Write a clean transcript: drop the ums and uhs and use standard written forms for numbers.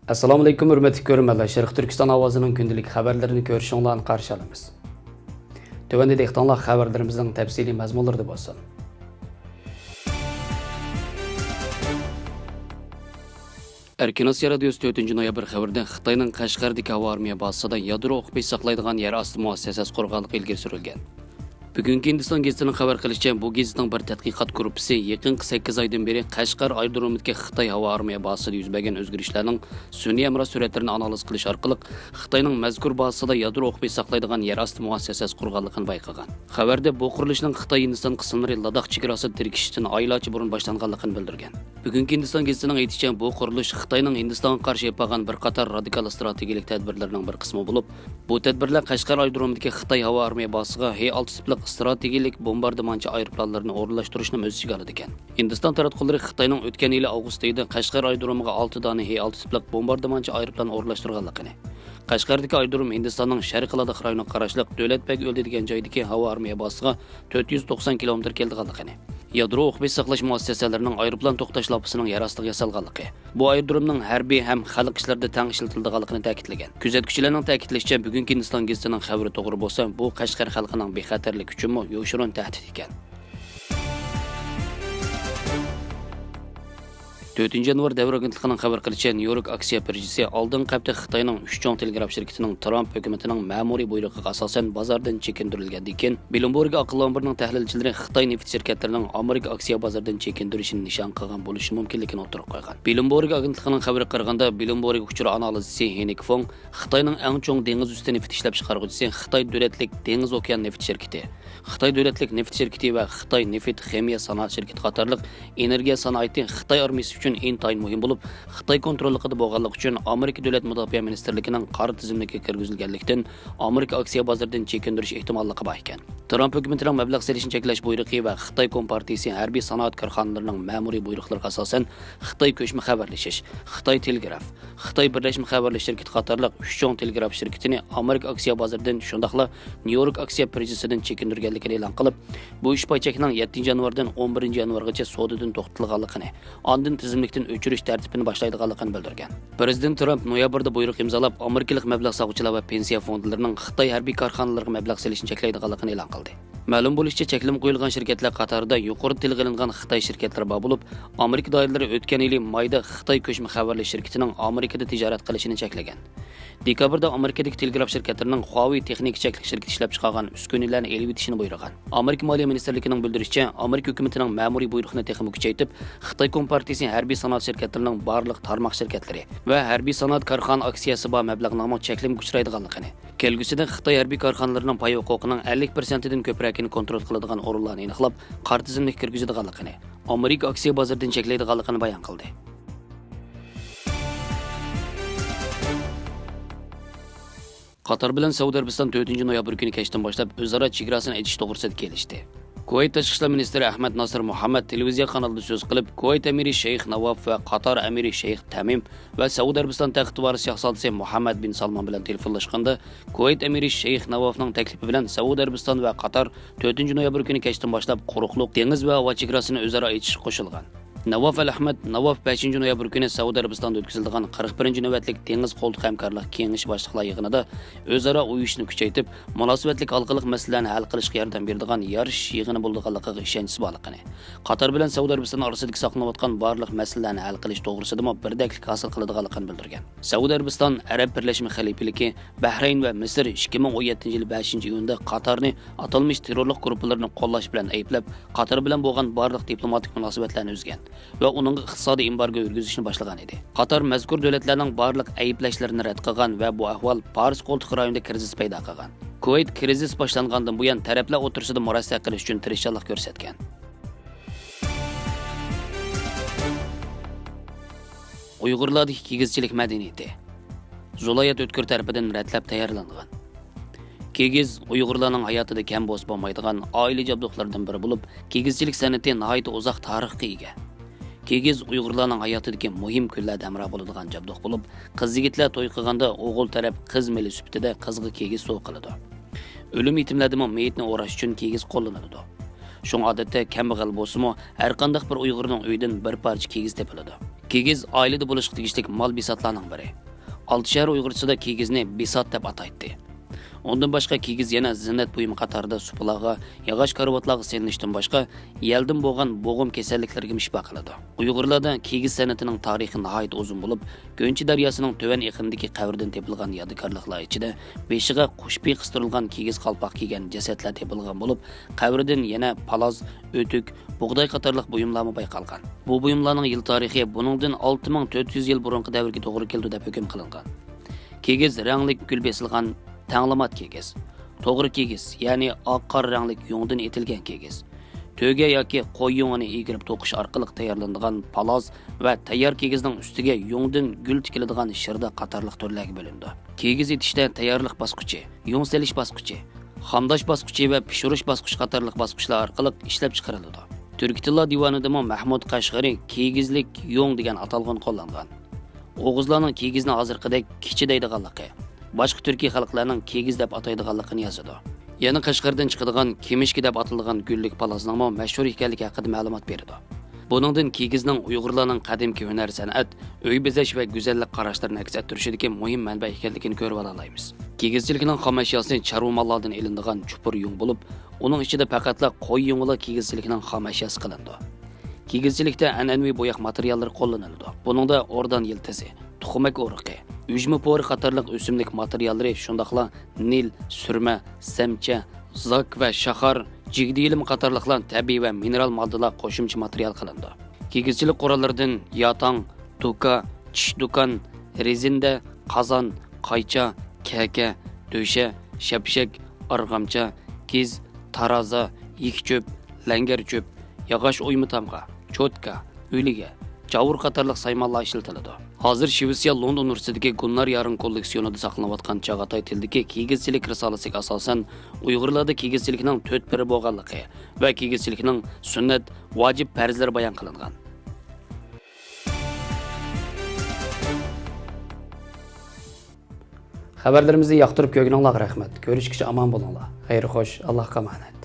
Assalomu alaykum, hurmatli ko'ruvchilar. Sherqiy Türkistan Awazining kundalik xabarlarini ko'rishinglarni qarshi olamiz. Tövəndə dehqonlar xabarlarimizning tafsiliy mazmunlarida bo'lsin. Erkin Asiya Radiosi 4 noyabr xəvərdə Xitayning Qashqərdəki hava armiya bazasida yadro o'qib saqlaydigan yer osti muəssəsəsi qurğanligi ilgari surilgan. Bugungi Hindiston gazetining xabar qilishicha, bu gazetning bir tadqiqot gruppasi yaqinqi 8 oydan beri Qashqar aerodromidagi Xitoy havo armiya bazasida yuz bergan o'zgarishlarning sun'iy amra suratlarini analiz qilish orqali Xitoyning mazkur bazasida yadro o'qib saqlaydigan yer osti muassasasi qurganligini bayqagan. Xabarda bu qurilishning Xitoy Hindiston qismlari Ladakh chegarasida tirkishishdan oylarcha burun boshlanganligini bildirgan. Bugungi Hindiston gazetining aytishicha, bu qurilish Xitoyning Hindistonga qarshi yapgan bir qator radikal strategik tadbirlarning bir qismi bo'lib, bu tadbirlar Qashqar aerodromidagi Xitoy havo armiya bazasiga H6 tipli strategik bombardimanchi aeroplanlarni o'rnashtirishni o'z ichiga oladi ekan. Hindiston taratqullari Xitoyning o'tgan yili avgust oyida Qashqar aerodromiga 6 dona H6 tipli bombardimanchi aeroplan o'rnashtirganligini, Qashqardagi aerodrom Hindistonning Sharqiy Ladakh rayoniga qarashli Davlatbek o'ldi degan joydagi havo armiya bazasiga 490 kilometr kelganligini, yadro o'qib saqlash muassasalarining aeroplan to'xtash lapisining yer ostiga yasalganligi, bu aerodromning harbiy ham xalq ishlarida teng ishlatilganligini ta'kidlagan. Kuzatuvchilarning ta'kidlashicha, bugungi Hindiston gazetining xabari to'g'ri bo'lsa, bu Qashqar xalqining bexatarligi uchun yo'shirin tahdid ekan. 4 yanvar davr agentligining xabar qilishicha, Nyu-York aksiya birjasi oldingi hafta Xitoyning 3 chong telegraf shirkatining Trump hukumatining ma'muriy buyrug'iga asosan bozordan chekindirilgandan keyin Bloomberg aqllanbirining tahlilchilari Xitoy nefit shirkatlarining Amerika aksiya bozoridan chekindirishini nishon qilgan bo'lishi mumkinligini o'tirib qo'ygan. Bloomberg agentligining xabariga qaraganda, Bloomberg uchur analizchisi Henik Fong Xitoyning eng chong dengiz usti nefit ishlab chiqaruvchisi Xitoy davlatlik dengiz okean nefit shirkati, Xitoy davlatlik nefit shirkati va Xitoy nefit ximiya sanoat shirkati qatorliq energiya sanoati Xitoy armiyasi uchun intayin muhim bo'lib, Xitoy kontrolligida bo'lganligi uchun Amerika davlat mudofaa ministrligining qora tizimligiga kirgizilganlikdan Amerika aksiya bozoridan chekindirish ehtimolligi bor ekan. Trump hukumatining mablag' selishini cheklash buyrug'i va Xitoy kompartiyasi harbiy sanoat korxonalarining ma'muriy buyruqlariga asosan Xitoy ko'chma xabarlashish, Xitoy telegraf, Xitoy birlashma xabarlash shirkati qatorliq 3 chong telegraf shirkatini Amerika aksiya bozoridan shundaqla Nyu-York aksiya birjasidan chekindirganligini e'lon qilib, bu ish poychakning 7 yanvardan 11 yanvargacha savdodan to'xtatilganligini, ondan tizimlikdan o'chirish tartibini boshlaydiganligini bildirgan. Prezident Trump noyabrda buyruq imzolab, Amerikalik mablag' saqlovchilar va pensiya fondlarining Xitoy harbiy korxonalariga mablag' selishini cheklaydiganligini e'lon qildi. Ma'lum bo'lishicha, cheklim qo'yilgan shirkatlar qatorida yuqori tilga ilingan Xitoy shirkatlari bor bo'lib, Amerika doiralari o'tgan yili mayda Xitoy ko'chma xabarlash shirkatining Amerikada tijorat qilishini cheklagan. Dekabrda Amerikadagi telegraf shirkatlarining Huawei texnik cheklik shirkati ishlab chiqargan uskunalarni elib o'tishini buyurgan. Amerika Moliya ministrligining bildirishicha, Amerika hukumatining ma'muriy buyruqni texnik kuchaytirib, Xitoy kompartiyasi harbiy sanoat shirkatlarining barliq tarmoq shirkatlari va harbiy sanoat korxona aksiyasi bor mablag'larni cheklim kuchaytirganligini, kelgusida Xitoy harbiy korxonalarining pay huquqining 50%dan ko'pragini kontrol qiladigan o'rinlarni aniqlab, qora tizimlikka kirgizadiganligini, Amerika aksiya bozoridan cheklaydiganligini bayon qildi. Qatar bilan Se'udi Erebistan 4 noyabr kuni kechdan boshlab o'zaro chegarasini ichish to'g'risida kelishdi. Kuvayt tashqi ishlar ministri Ahmad Nasir Muhammad televiziya kanalida so'z qilib, Kuvayt amiri Sheyx Navof va Qatar amiri Sheyx Tamim va Se'udi Erebiston taxti varisi shahzodasi Muhammad bin Salman bilan telefonlashganda, Kuvayt amiri Sheyx Navofning taklifi bilan Se'udi Erebiston va Qatar 4 noyabr kuni kechdan boshlab quruqliq, dengiz va havo chegarasini o'zaro ichish qo'shilgan. Navof al-Ahmad Navof 5 noyabr kuni Se'udi Erebistonda o'tkazilgan 41 navbatlik dengiz qo'ltiq hamkorlik kengashi boshliqlar yig'inida o'zaro uyushni kuchaytirib, munosabatlik halqalik masalalarni hal qilishga yordam beradigan yarish yig'ini bo'lganligiga ishonchi borligini, Qatar bilan Se'udi Erebiston orasidagi saqlanayotgan barliq masalalarni hal qilish to'g'risida birdaklik hosil qiladiganligini bildirgan. Se'udi Erebiston Arab birlashma xalifaligi, Bahrayn va Misr 2017 yil 5-iyunda Qatarni atalmish terrorlik guruhlarini qo'llash bilan ayblab, Qatar bilan bo'lgan barliq diplomatik munosabatlarni uzgan va uning iqtisodiy embargo yurgizishni boshlagan edi. Qatar mazkur davlatlarning barliq ayblashlarini rad qilgan va bu ahvol Paris qo'ltiq rayonida krizis paydo qilgan. Kuvayt krizis boshlangandan buyon taraflar o'tirsida murosasa qilish uchun tirishchilik ko'rsatgan. Uyg'urlardiki Kigizchilik madaniyati Zolayat o'tkir tarafidan ratlab tayyorlangan. Kigiz Uyg'urlarning hayotida kam bo's bo'lmaydigan oila jabduqlaridan biri bo'lib, kigizchilik san'ati nihoyat uzoq tarixga ega. Kigiz Uyg'urlarning hayotidagi muhim kunlarda amra bo'ladigan jabduq bo'lib, qiz yigitlar to'y qilganda o'g'il taraf qiz meli sifatida qizga kigiz sov qiladi. O'lim yetimlardimi meyitni o'rash uchun kigiz qo'llanadi. Shunga odatda kambag'al bo'lsa-mu, har qanday bir Uyg'urning uyidan bir parcha kigiz tepiladi. Kigiz oilada bo'lishga tegishli mol bisotlarning biri. Altishar Uyg'urchasida kigizni bisot deb ataydi. Ondan başqa kigiz yana zinnat buyumi qatorida supulaga, yog'och karavotlarga selinishdan boshqa yeldan bo'lgan bo'g'im kasalliklarga mishba qiladi. Uyg'urlarda kigiz san'atining tarixi nihoyat uzun bo'lib, Go'nchi daryosining to'van iqimidagi qavrdan topilgan yodgorliklar ichida beshiga qushpi qistirilgan kigiz qalpoq kiygan jasadlar topilgan bo'lib, qavrdan yana paloz, o'tuk, bug'doy qatorliq buyumlarni bayqalgan. Bu buyumlarning yil tarixi buningdan 6400 yil burungi davrga to'g'ri keldi deb hukm qilingan. Kigiz ranglik gul besilgan Tanglamat kigiz. To'g'ri kigiz, ya'ni oq qor rangli yungdan etilgan kigiz. To'ga yoki qo'y yungini egirib to'qish orqali tayyorlanadigan paloz va tayyor kigizning ustiga yungdan gul tikiladigan shirda qatorliq turlarga bo'lindi. Kigiz etishda tayyorlik bosqichi, yung selish bosqichi, xamdosh bosqichi va pishirish bosqichi qatorliq bosqichlar orqali ishlab chiqariladi. Turk tili divonida Mahmud Qashqari kigizlik yung degan atalg'on qo'llangan. O'g'izlarning kigizni hozirgidek kichi deydiganligi boshqa turkiy xalqlarning kigiz deb ataydiganligini yozadi. Yana Qashqardan chiqadigan kemishki deb atalgan gullik palazning mashhur ekanligi haqida ma'lumot berdi. Buningdan kigizning Uyg'urlarning qadimki hunar san'at, uy bezash va go'zallik qarashlarini aks ettirishidagi muhim manba ekanligini ko'rib olamiz. Kigizchilikning xom ashyosini chorva mollardan ilinadigan chupur yung bo'lib, uning ichida faqatla qo'y yungli kigizchilikning xom ashyosi qilindi. Kigizchilikda an'anaviy bo'yoq materiallar qo'llaniladi. Buningda ordan yiltisi, tuxumak o'riqi, Ujma pori qatorliq o'simlik materiallari shundaqla nil, surma, samcha, zak va shahar, jigdi ilm qatorliqlar tabiiy va mineral moddalar qo'shimcha material qilindi. Kigizchilik qurollaridan yotang, tuka, tish do'kon, rezinda, qozon, qaycha, kaka, döşe, shapshak, arg'amcha, kiz, taroza, yikcho'p, langar cho'p, yog'och o'ymi tamg'a, cho'tka, o'liga, javur qatorliq saymonlar ishlatiladi. Hozir Shvetsiya London universitetidagi Gunnar Yarin kolleksionida saqlanayotgan Chag'atay tildagi kigizchilik risolasiga asosan Uyg'urlarda kigizchilikning 4 biri bo'lganligi va kigizchilikning sunnat, vojib farzlari bayon qilingan. Xabarlarimizni yoqtirib ko'rganinglarga rahmat. Ko'rishguncha omon bo'linglar. Xayr xo'sh, Allohga omonat.